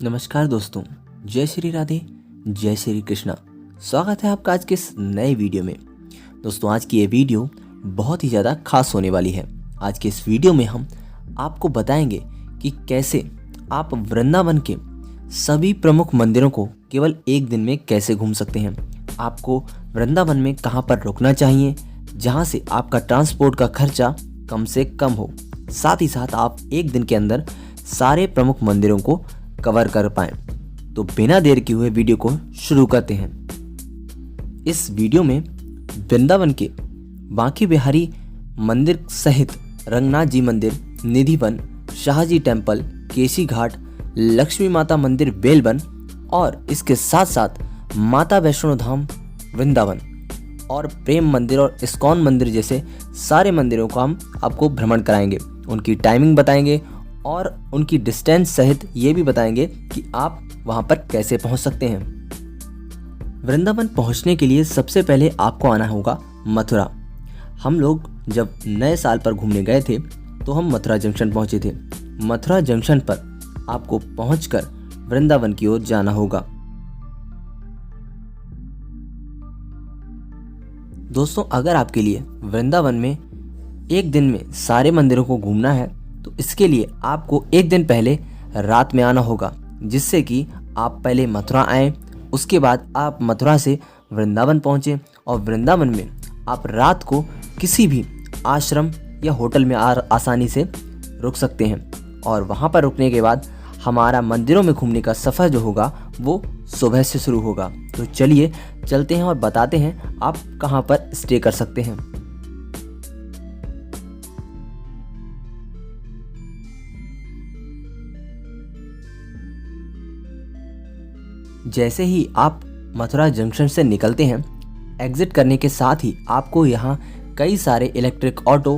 नमस्कार दोस्तों, जय श्री राधे, जय श्री कृष्णा। स्वागत है आपका आज के इस नए वीडियो में। दोस्तों, आज की ये वीडियो बहुत ही ज़्यादा खास होने वाली है। आज के इस वीडियो में हम आपको बताएंगे कि कैसे आप वृंदावन के सभी प्रमुख मंदिरों को केवल एक दिन में कैसे घूम सकते हैं। आपको वृंदावन में कहाँ पर रुकना चाहिए जहाँ से आपका ट्रांसपोर्ट का खर्चा कम से कम हो, साथ ही साथ आप एक दिन के अंदर सारे प्रमुख मंदिरों को कवर कर पाएं। तो बिना देर किए हुए वीडियो को शुरू करते हैं। इस वीडियो में वृंदावन के बांके बिहारी मंदिर सहित रंगनाथ जी मंदिर, निधिवन, शाहजी टेम्पल, केसी घाट, लक्ष्मी माता मंदिर बेलवन और इसके साथ साथ माता वैष्णो धाम वृंदावन और प्रेम मंदिर और इस्कॉन मंदिर जैसे सारे मंदिरों का हम आपको भ्रमण कराएंगे। उनकी टाइमिंग बताएंगे और उनकी डिस्टेंस सहित ये भी बताएंगे कि आप वहाँ पर कैसे पहुँच सकते हैं। वृंदावन पहुँचने के लिए सबसे पहले आपको आना होगा मथुरा। हम लोग जब नए साल पर घूमने गए थे तो हम मथुरा जंक्शन पहुँचे थे। मथुरा जंक्शन पर आपको पहुँचकर वृंदावन की ओर जाना होगा। दोस्तों, अगर आपके लिए वृंदावन में एक दिन में सारे मंदिरों को घूमना है तो इसके लिए आपको एक दिन पहले रात में आना होगा, जिससे कि आप पहले मथुरा आएँ, उसके बाद आप मथुरा से वृंदावन पहुँचें और वृंदावन में आप रात को किसी भी आश्रम या होटल में आसानी से रुक सकते हैं। और वहाँ पर रुकने के बाद हमारा मंदिरों में घूमने का सफ़र जो होगा वो सुबह से शुरू होगा। तो चलिए चलते हैं और बताते हैं आप कहाँ पर स्टे कर सकते हैं। जैसे ही आप मथुरा जंक्शन से निकलते हैं, एग्जिट करने के साथ ही आपको यहाँ कई सारे इलेक्ट्रिक ऑटो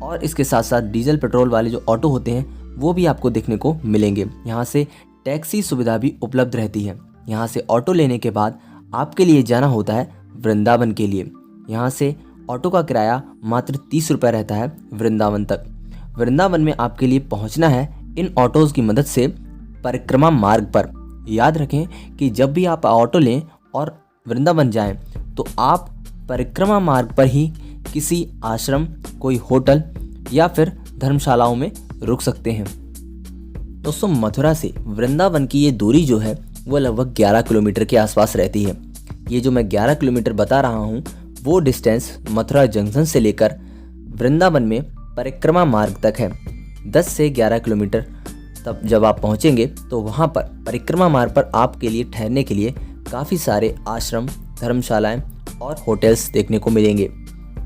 और इसके साथ साथ डीजल पेट्रोल वाले जो ऑटो होते हैं वो भी आपको देखने को मिलेंगे। यहाँ से टैक्सी सुविधा भी उपलब्ध रहती है। यहाँ से ऑटो लेने के बाद आपके लिए जाना होता है वृंदावन के लिए। यहाँ से ऑटो का किराया मात्र 30 रुपये रहता है वृंदावन तक। वृंदावन में आपके लिए पहुँचना है इन ऑटोज़ की मदद से परिक्रमा मार्ग पर। याद रखें कि जब भी आप ऑटो लें और वृंदावन जाएं तो आप परिक्रमा मार्ग पर ही किसी आश्रम, कोई होटल या फिर धर्मशालाओं में रुक सकते हैं। दोस्तों, मथुरा से वृंदावन की ये दूरी जो है वो लगभग 11 किलोमीटर के आसपास रहती है। ये जो मैं 11 किलोमीटर बता रहा हूँ वो डिस्टेंस मथुरा जंक्शन से लेकर वृंदावन में परिक्रमा मार्ग तक है। 10 से 11 किलोमीटर तब जब आप पहुंचेंगे तो वहां पर परिक्रमा मार्ग पर आपके लिए ठहरने के लिए काफ़ी सारे आश्रम, धर्मशालाएं और होटल्स देखने को मिलेंगे।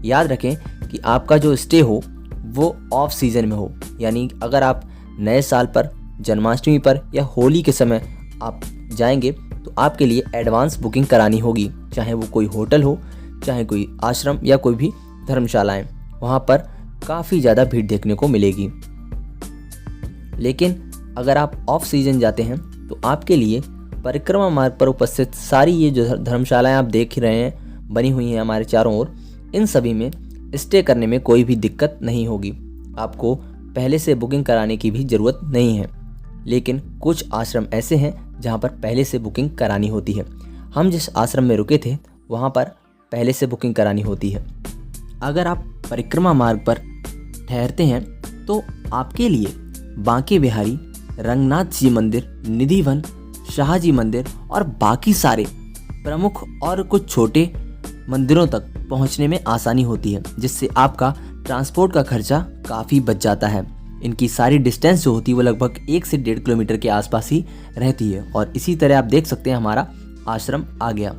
याद रखें कि आपका जो स्टे हो वो ऑफ सीज़न में हो, यानी अगर आप नए साल पर, जन्माष्टमी पर या होली के समय आप जाएंगे तो आपके लिए एडवांस बुकिंग करानी होगी, चाहे वो कोई होटल हो, चाहे कोई आश्रम या कोई भी धर्मशालाएँ। वहाँ पर काफ़ी ज़्यादा भीड़ देखने को मिलेगी। लेकिन अगर आप ऑफ सीजन जाते हैं तो आपके लिए परिक्रमा मार्ग पर उपस्थित सारी ये जो धर्मशालाएं आप देख रहे हैं बनी हुई हैं हमारे चारों ओर, इन सभी में स्टे करने में कोई भी दिक्कत नहीं होगी। आपको पहले से बुकिंग कराने की भी ज़रूरत नहीं है। लेकिन कुछ आश्रम ऐसे हैं जहां पर पहले से बुकिंग करानी होती है। हम जिस आश्रम में रुके थे वहां पर पहले से बुकिंग करानी होती है। अगर आप परिक्रमा मार्ग पर ठहरते हैं तो आपके लिए बांके बिहारी, रंगनाथ जी मंदिर, निधिवन, शाहजी मंदिर और बाकी सारे प्रमुख और कुछ छोटे मंदिरों तक पहुंचने में आसानी होती है, जिससे आपका ट्रांसपोर्ट का खर्चा काफ़ी बच जाता है। इनकी सारी डिस्टेंस जो होती है वो लगभग 1 से 1.5 किलोमीटर के आसपास ही रहती है। और इसी तरह आप देख सकते हैं हमारा आश्रम आ गया।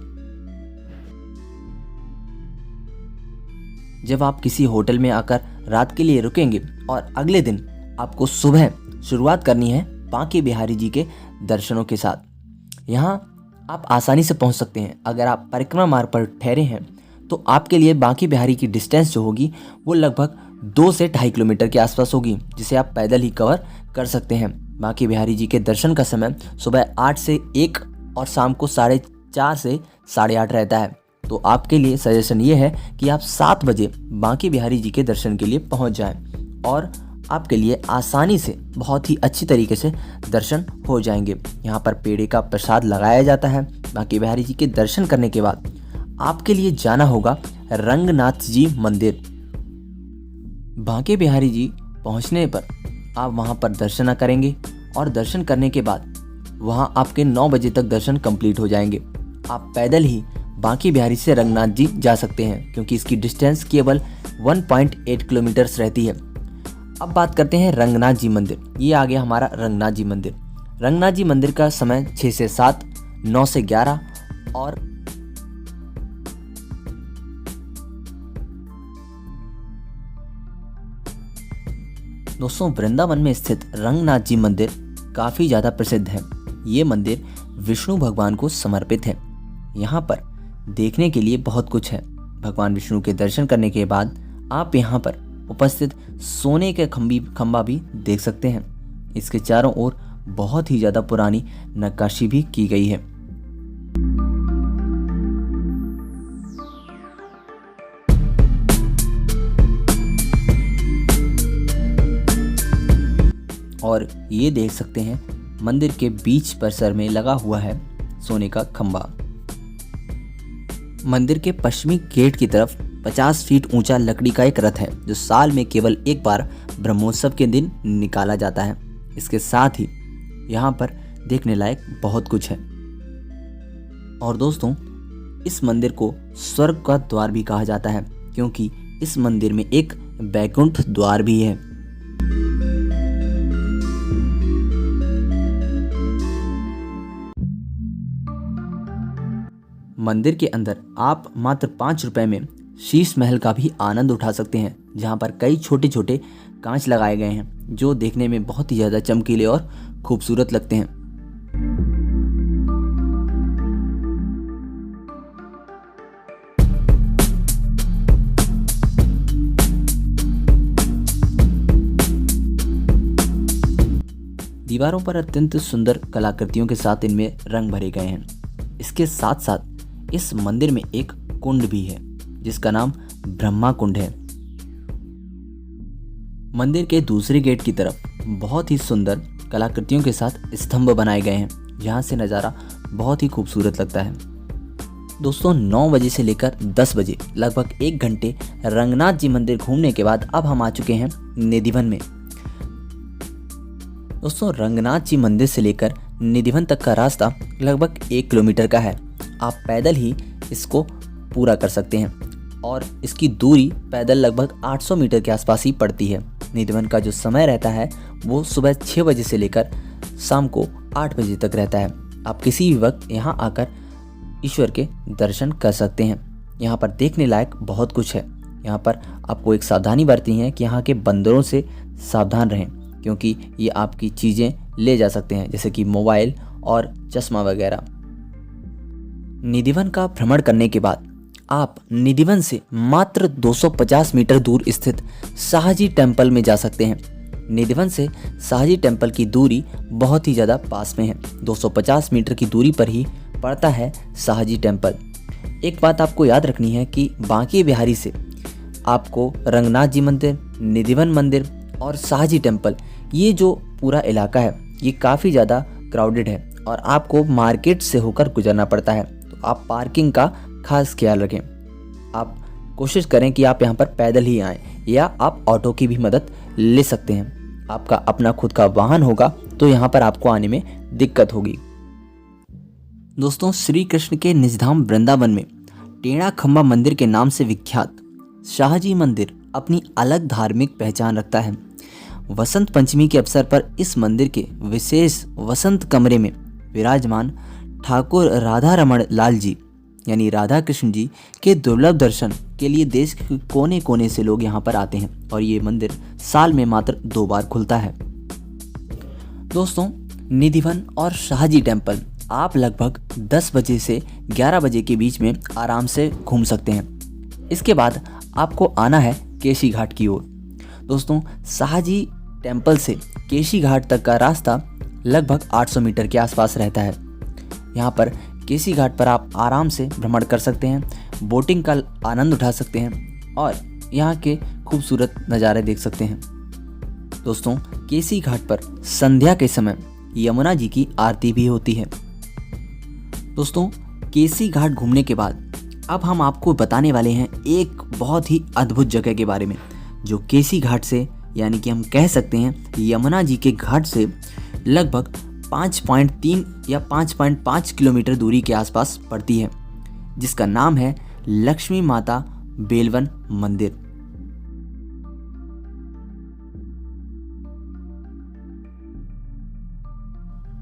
जब आप किसी होटल में आकर रात के लिए रुकेंगे और अगले दिन आपको सुबह शुरुआत करनी है बांके बिहारी जी के दर्शनों के साथ। यहाँ आप आसानी से पहुँच सकते हैं। अगर आप परिक्रमा मार्ग पर ठहरे हैं तो आपके लिए बांके बिहारी की डिस्टेंस जो होगी वो लगभग 2 से 2.5 किलोमीटर के आसपास होगी, जिसे आप पैदल ही कवर कर सकते हैं। बांके बिहारी जी के दर्शन का समय सुबह 8 से 1 और शाम को 4:30 से 8:30 रहता है। तो आपके लिए सजेशन ये है कि आप 7 बजे बांके बिहारी जी के दर्शन के लिए पहुँच जाएँ और आपके लिए आसानी से बहुत ही अच्छी तरीके से दर्शन हो जाएंगे। यहाँ पर पेड़े का प्रसाद लगाया जाता है। बांके बिहारी जी के दर्शन करने के बाद आपके लिए जाना होगा रंगनाथ जी मंदिर। बांके बिहारी जी पहुँचने पर आप वहाँ पर दर्शन करेंगे और दर्शन करने के बाद वहाँ आपके 9 बजे तक दर्शन कंप्लीट हो जाएंगे। आप पैदल ही बांके बिहारी से रंगनाथ जी जा सकते हैं, क्योंकि इसकी डिस्टेंस केवल 1.8 किलोमीटर्स रहती है। अब बात करते हैं रंगनाथ जी मंदिर। ये आ गया हमारा रंगनाथ जी मंदिर। रंगनाथ जी मंदिर का समय 6 से 7, 9 से 11 और दोस्तों वृंदावन में स्थित रंगनाथ जी मंदिर काफ़ी ज़्यादा प्रसिद्ध है। ये मंदिर विष्णु भगवान को समर्पित है। यहाँ पर देखने के लिए बहुत कुछ है। भगवान विष्णु के दर्शन करने के बाद आप यहाँ पर उपस्थित सोने के खंबा भी देख सकते हैं। इसके चारों ओर बहुत ही ज़्यादा पुरानी नक्काशी भी की गई है। और ये देख सकते हैं मंदिर के बीच परिसर में लगा हुआ है सोने का खंबा। मंदिर के पश्चिमी गेट की तरफ 50 फीट ऊंचा लकड़ी का एक रथ है, जो साल में केवल एक बार ब्रह्मोत्सव के दिन निकाला जाता है। इसके साथ ही यहाँ पर देखने लायक बहुत कुछ है। और दोस्तों इस मंदिर को स्वर्ग का द्वार भी कहा जाता है, क्योंकि इस मंदिर में एक बैकुंठ द्वार भी है। मंदिर के अंदर आप मात्र 5 रुपए में शीश महल का भी आनंद उठा सकते हैं, जहां पर कई छोटे छोटे कांच लगाए गए हैं, जो देखने में बहुत ही ज़्यादा चमकीले और खूबसूरत लगते हैं। दीवारों पर अत्यंत सुंदर कलाकृतियों के साथ इनमें रंग भरे गए हैं। इसके साथ साथ इस मंदिर में एक कुंड भी है, जिसका नाम ब्रह्मा कुंड है। मंदिर के दूसरे गेट की तरफ बहुत ही सुंदर कलाकृतियों के साथ स्तंभ बनाए गए हैं, जहां से नज़ारा बहुत ही खूबसूरत लगता है। दोस्तों 9 बजे से लेकर 10 बजे लगभग 1 घंटे रंगनाथ जी मंदिर घूमने के बाद अब हम आ चुके हैं निधिवन में। दोस्तों रंगनाथ जी मंदिर से लेकर निधिवन तक का रास्ता लगभग 1 किलोमीटर का है। आप पैदल ही इसको पूरा कर सकते हैं और इसकी दूरी पैदल लगभग 800 मीटर के आसपास ही पड़ती है। निधिवन का जो समय रहता है वो सुबह 6 बजे से लेकर शाम को 8 बजे तक रहता है। आप किसी भी वक्त यहाँ आकर ईश्वर के दर्शन कर सकते हैं। यहाँ पर देखने लायक बहुत कुछ है। यहाँ पर आपको एक सावधानी बरतनी है कि यहाँ के बंदरों से सावधान रहें, क्योंकि ये आपकी चीज़ें ले जा सकते हैं, जैसे कि मोबाइल और चश्मा वगैरह। निधिवन का भ्रमण करने के बाद आप निधिवन से मात्र 250 मीटर दूर स्थित शाहजी टेम्पल में जा सकते हैं। निधिवन से शाहजी टेम्पल की दूरी बहुत ही ज़्यादा पास में है। 250 मीटर की दूरी पर ही पड़ता है शाहजी टेम्पल। एक बात आपको याद रखनी है कि बांके बिहारी से आपको रंगनाथ जी मंदिर, निधिवन मंदिर और शाहजी टेम्पल, ये जो पूरा इलाका है ये काफ़ी ज़्यादा क्राउडेड है और आपको मार्केट से होकर गुजरना पड़ता है। तो आप पार्किंग का खास ख्याल रखें। आप कोशिश करें कि आप यहाँ पर पैदल ही आएँ, या आप ऑटो की भी मदद ले सकते हैं। आपका अपना खुद का वाहन होगा तो यहाँ पर आपको आने में दिक्कत होगी। दोस्तों श्री कृष्ण के निजधाम वृंदावन में टेढ़ा खंबा मंदिर के नाम से विख्यात शाहजी मंदिर अपनी अलग धार्मिक पहचान रखता है। वसंत पंचमी के अवसर पर इस मंदिर के विशेष वसंत कमरे में विराजमान ठाकुर राधा रमण लाल जी यानी राधा कृष्ण जी के दुर्लभ दर्शन के लिए देश के कोने कोने से लोग यहाँ पर आते हैं और ये मंदिर साल में मात्र 2 बार खुलता है। दोस्तों निधिवन और शाहजी टेम्पल आप लगभग 10 बजे से 11 बजे के बीच में आराम से घूम सकते हैं। इसके बाद आपको आना है केशी घाट की ओर। दोस्तों शाहजी टेम्पल से केशी घाट तक का रास्ता लगभग 800 मीटर के आसपास रहता है। यहाँ पर केशी घाट पर आप आराम से भ्रमण कर सकते हैं, बोटिंग का आनंद उठा सकते हैं और यहाँ के खूबसूरत नज़ारे देख सकते हैं। दोस्तों केसी घाट पर संध्या के समय यमुना जी की आरती भी होती है। दोस्तों केसी घाट घूमने के बाद अब हम आपको बताने वाले हैं एक बहुत ही अद्भुत जगह के बारे में, जो केसी घाट से यानी कि हम कह सकते हैं यमुना जी के घाट से लगभग 5.3 या 5.5 किलोमीटर दूरी के आसपास पड़ती है, जिसका नाम है लक्ष्मी माता बेलवन मंदिर।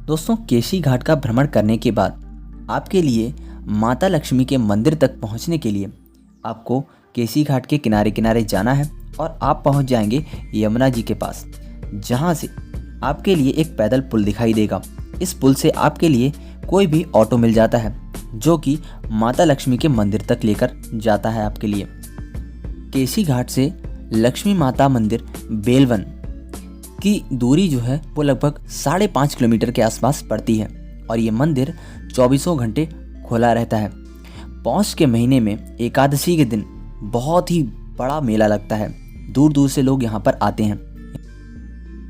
दोस्तों केसी घाट का भ्रमण करने के बाद आपके लिए माता लक्ष्मी के मंदिर तक पहुंचने के लिए आपको केसी घाट के किनारे किनारे जाना है और आप पहुंच जाएंगे यमुना जी के पास, जहां से आपके लिए एक पैदल पुल दिखाई देगा। इस पुल से आपके लिए कोई भी ऑटो मिल जाता है जो कि माता लक्ष्मी के मंदिर तक लेकर जाता है आपके लिए। केसी घाट से लक्ष्मी माता मंदिर बेलवन की दूरी जो है वो लगभग 5.5 किलोमीटर के आसपास पड़ती है और ये मंदिर 24 घंटे खुला रहता है। पौष के महीने में एकादशी के दिन बहुत ही बड़ा मेला लगता है, दूर दूर से लोग यहाँ पर आते हैं।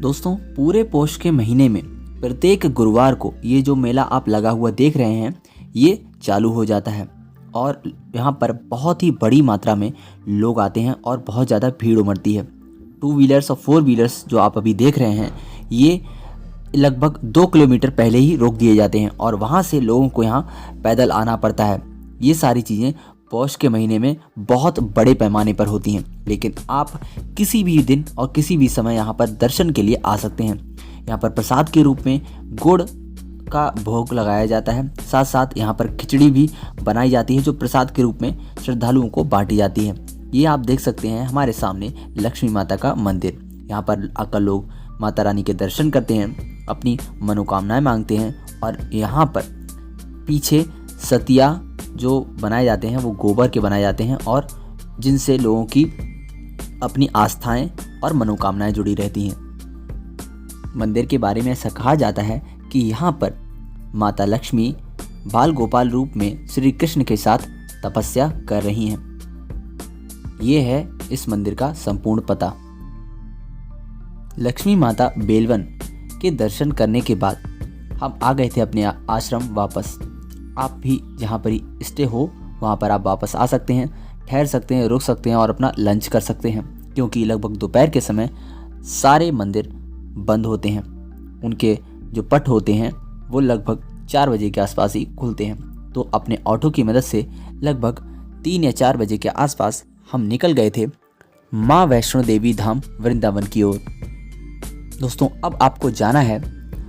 दोस्तों पूरे पौष के महीने में प्रत्येक गुरुवार को ये जो मेला आप लगा हुआ देख रहे हैं ये चालू हो जाता है और यहाँ पर बहुत ही बड़ी मात्रा में लोग आते हैं और बहुत ज़्यादा भीड़ उमड़ती है। 2 व्हीलर्स और 4 व्हीलर्स जो आप अभी देख रहे हैं ये लगभग 2 किलोमीटर पहले ही रोक दिए जाते हैं और वहाँ से लोगों को यहाँ पैदल आना पड़ता है। ये सारी चीज़ें पौष के महीने में बहुत बड़े पैमाने पर होती हैं, लेकिन आप किसी भी दिन और किसी भी समय यहाँ पर दर्शन के लिए आ सकते हैं। यहाँ पर प्रसाद के रूप में गुड़ का भोग लगाया जाता है, साथ साथ यहाँ पर खिचड़ी भी बनाई जाती है जो प्रसाद के रूप में श्रद्धालुओं को बांटी जाती है। ये आप देख सकते हैं हमारे सामने लक्ष्मी माता का मंदिर। यहाँ पर आकर लोग माता रानी के दर्शन करते हैं, अपनी मनोकामनाएं मांगते हैं और यहाँ पर पीछे सतिया जो बनाए जाते हैं वो गोबर के बनाए जाते हैं और जिनसे लोगों की अपनी आस्थाएं और मनोकामनाएं जुड़ी रहती हैं। मंदिर के बारे में ऐसा कहा जाता है कि यहाँ पर माता लक्ष्मी बाल गोपाल रूप में श्री कृष्ण के साथ तपस्या कर रही हैं। ये है इस मंदिर का संपूर्ण पता। लक्ष्मी माता बेलवन के दर्शन करने के बाद हम आ गए थे अपने आश्रम वापस। आप भी जहाँ पर ही स्टे हो वहाँ पर आप वापस आ सकते हैं, ठहर सकते हैं, रुक सकते हैं और अपना लंच कर सकते हैं, क्योंकि लगभग दोपहर के समय सारे मंदिर बंद होते हैं। उनके जो पट होते हैं वो लगभग 4 बजे के आसपास ही खुलते हैं। तो अपने ऑटो की मदद से लगभग 3 या 4 बजे के आसपास हम निकल गए थे माँ वैष्णो देवी धाम वृंदावन की ओर। दोस्तों अब आपको जाना है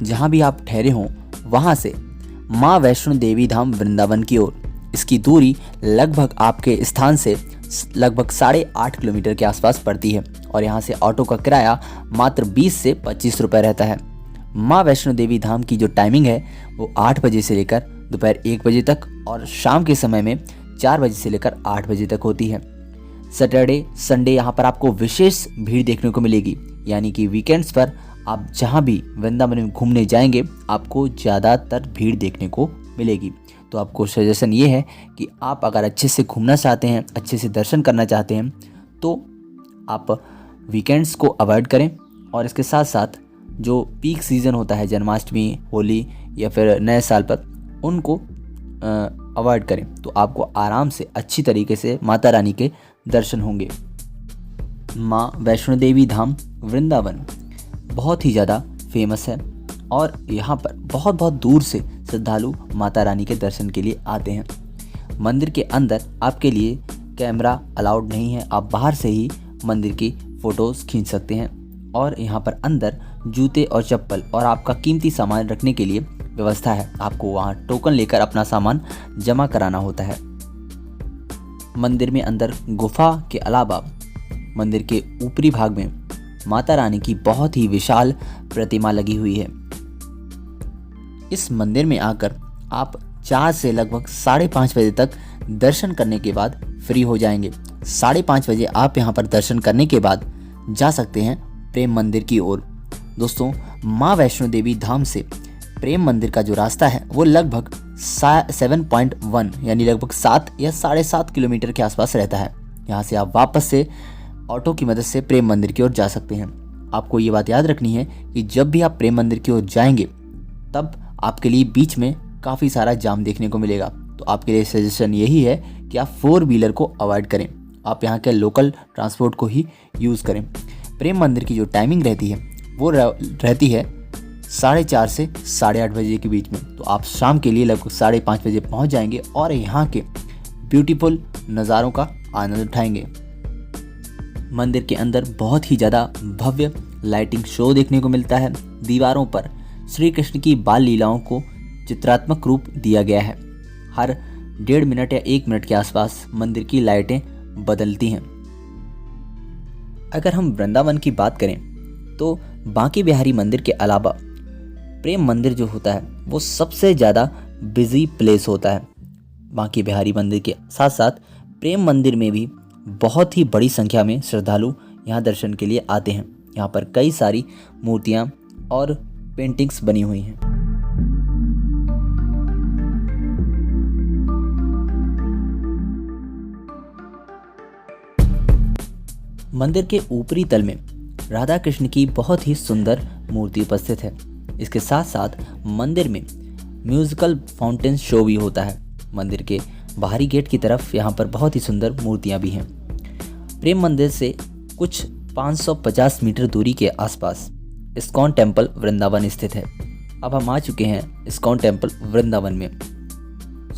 जहाँ भी आप ठहरे हों वहाँ से माँ वैष्णो देवी धाम वृंदावन की ओर। इसकी दूरी लगभग आपके स्थान से लगभग 8.5 किलोमीटर के आसपास पड़ती है और यहाँ से ऑटो का किराया मात्र 20 से 25 रुपये रहता है। माँ वैष्णो देवी धाम की जो टाइमिंग है वो 8 बजे से लेकर दोपहर 1 बजे तक और शाम के समय में 4 बजे से लेकर 8 बजे तक होती है। सैटरडे संडे यहाँ पर आपको विशेष भीड़ देखने को मिलेगी, यानी कि वीकेंड्स पर आप जहाँ भी वृंदावन में घूमने जाएंगे आपको ज़्यादातर भीड़ देखने को मिलेगी। तो आपको सजेशन ये है कि आप अगर अच्छे से घूमना चाहते हैं, अच्छे से दर्शन करना चाहते हैं तो आप वीकेंड्स को अवॉइड करें और इसके साथ साथ जो पीक सीज़न होता है जन्माष्टमी, होली या फिर नए साल पर उनको अवॉइड करें तो आपको आराम से अच्छी तरीके से माता रानी के दर्शन होंगे। माँ वैष्णो देवी धाम वृंदावन बहुत ही ज़्यादा फेमस है और यहाँ पर बहुत बहुत दूर से श्रद्धालु माता रानी के दर्शन के लिए आते हैं। मंदिर के अंदर आपके लिए कैमरा अलाउड नहीं है, आप बाहर से ही मंदिर की फ़ोटोज़ खींच सकते हैं और यहाँ पर अंदर जूते और चप्पल और आपका कीमती सामान रखने के लिए व्यवस्था है। आपको वहाँ टोकन लेकर अपना सामान जमा कराना होता है। मंदिर में अंदर गुफा के अलावा मंदिर के ऊपरी भाग में माता रानी की बहुत ही विशाल प्रतिमा लगी हुई है। इस मंदिर में आकर आप 4 से लगभग 5:30 बजे तक दर्शन करने के बाद फ्री हो जाएंगे। 5:30 बजे आप यहाँ पर दर्शन करने के बाद जा सकते हैं प्रेम मंदिर की ओर। दोस्तों माँ वैष्णो देवी धाम से प्रेम मंदिर का जो रास्ता है वो लगभग 7.1 यानी लगभग 7 या 7.5 किलोमीटर के आसपास रहता है। यहाँ से आप वापस से ऑटो की मदद से प्रेम मंदिर की ओर जा सकते हैं। आपको ये बात याद रखनी है कि जब भी आप प्रेम मंदिर की ओर जाएंगे तब आपके लिए बीच में काफ़ी सारा जाम देखने को मिलेगा। तो आपके लिए सजेशन यही है कि आप 4 व्हीलर को अवॉइड करें, आप यहाँ के लोकल ट्रांसपोर्ट को ही यूज़ करें। प्रेम मंदिर की जो टाइमिंग रहती है वो रहती है 4:30 से 8:30 बजे के बीच में। तो आप शाम के लिए लगभग 5:30 बजे पहुँच जाएंगे और यहाँ के ब्यूटीफुल नज़ारों का आनंद उठाएंगे। मंदिर के अंदर बहुत ही ज़्यादा भव्य लाइटिंग शो देखने को मिलता है। दीवारों पर श्री कृष्ण की बाल लीलाओं को चित्रात्मक रूप दिया गया है। हर 1.5 मिनट या 1 मिनट के आसपास मंदिर की लाइटें बदलती हैं। अगर हम वृंदावन की बात करें तो बांके बिहारी मंदिर के अलावा प्रेम मंदिर जो होता है वो सबसे ज़्यादा बिजी प्लेस होता है। बांके बिहारी मंदिर के साथ साथ प्रेम मंदिर में भी बहुत ही बड़ी संख्या में श्रद्धालु यहाँ दर्शन के लिए आते हैं। यहाँ पर कई सारी मूर्तियाँ और पेंटिंग्स बनी हुई हैं। मंदिर के ऊपरी तल में राधा कृष्ण की बहुत ही सुंदर मूर्ति उपस्थित है। इसके साथ साथ मंदिर में म्यूजिकल फाउंटेन शो भी होता है। मंदिर के बाहरी गेट की तरफ यहाँ पर बहुत ही सुंदर मूर्तियाँ भी हैं। प्रेम मंदिर से कुछ 550 मीटर दूरी के आसपास इस्कॉन टेम्पल वृंदावन स्थित है। अब हम आ चुके हैं इस्कॉन टेम्पल वृंदावन में।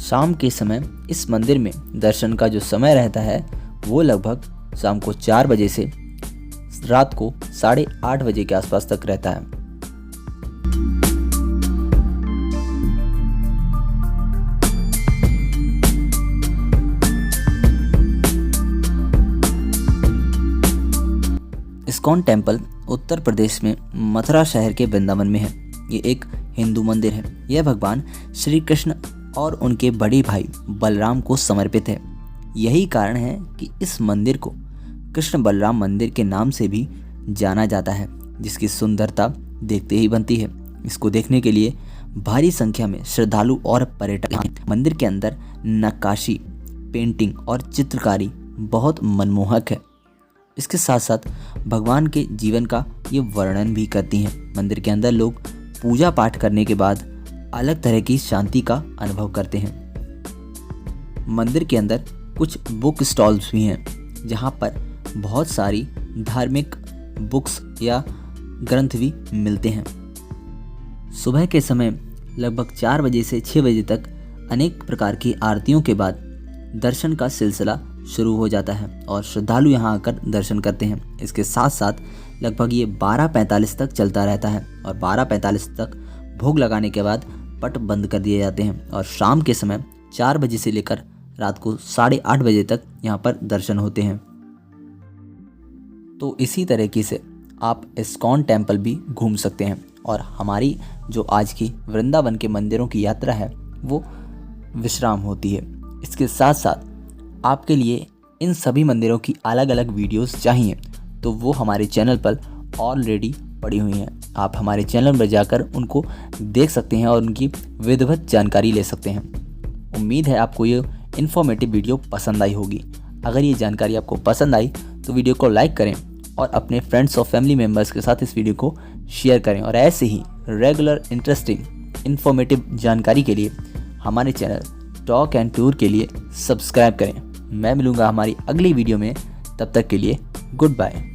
शाम के समय इस मंदिर में दर्शन का जो समय रहता है वो लगभग शाम को 4 बजे से रात को 8:30 बजे के आसपास तक रहता है। इस्कॉन टेम्पल उत्तर प्रदेश में मथुरा शहर के वृंदावन में है। ये एक हिंदू मंदिर है। यह भगवान श्री कृष्ण और उनके बड़े भाई बलराम को समर्पित है। यही कारण है कि इस मंदिर को कृष्ण बलराम मंदिर के नाम से भी जाना जाता है, जिसकी सुंदरता देखते ही बनती है। इसको देखने के लिए भारी संख्या में श्रद्धालु और पर्यटक। मंदिर के अंदर नक्काशी, पेंटिंग और चित्रकारी बहुत मनमोहक है। इसके साथ साथ भगवान के जीवन का ये वर्णन भी करती हैं। मंदिर के अंदर लोग पूजा पाठ करने के बाद अलग तरह की शांति का अनुभव करते हैं। मंदिर के अंदर कुछ बुक स्टॉल्स भी हैं, जहाँ पर बहुत सारी धार्मिक बुक्स या ग्रंथ भी मिलते हैं। सुबह के समय लगभग 4 बजे से 6 बजे तक अनेक प्रकार की आरतियों के बाद दर्शन का सिलसिला शुरू हो जाता है और श्रद्धालु यहाँ आकर दर्शन करते हैं। इसके साथ साथ लगभग ये 12:45 तक चलता रहता है और 12:45 तक भोग लगाने के बाद पट बंद कर दिए जाते हैं और शाम के समय 4 बजे से लेकर रात को 8:30 बजे तक यहाँ पर दर्शन होते हैं। तो इसी तरीके से आप इस्कॉन टेम्पल भी घूम सकते हैं और हमारी जो आज की वृंदावन के मंदिरों की यात्रा है वो विश्राम होती है। इसके साथ साथ आपके लिए इन सभी मंदिरों की अलग अलग वीडियोस चाहिए तो वो हमारे चैनल पर ऑलरेडी पड़ी हुई हैं। आप हमारे चैनल पर जाकर उनको देख सकते हैं और उनकी विधिवत जानकारी ले सकते हैं। उम्मीद है आपको ये इन्फॉर्मेटिव वीडियो पसंद आई होगी। अगर ये जानकारी आपको पसंद आई तो वीडियो को लाइक करें और अपने फ्रेंड्स और फैमिली मेम्बर्स के साथ इस वीडियो को शेयर करें और ऐसे ही रेगुलर इंटरेस्टिंग इन्फॉर्मेटिव जानकारी के लिए हमारे चैनल टॉक एंड टूर के लिए सब्सक्राइब करें। मैं मिलूँगा हमारी अगली वीडियो में, तब तक के लिए गुड बाय।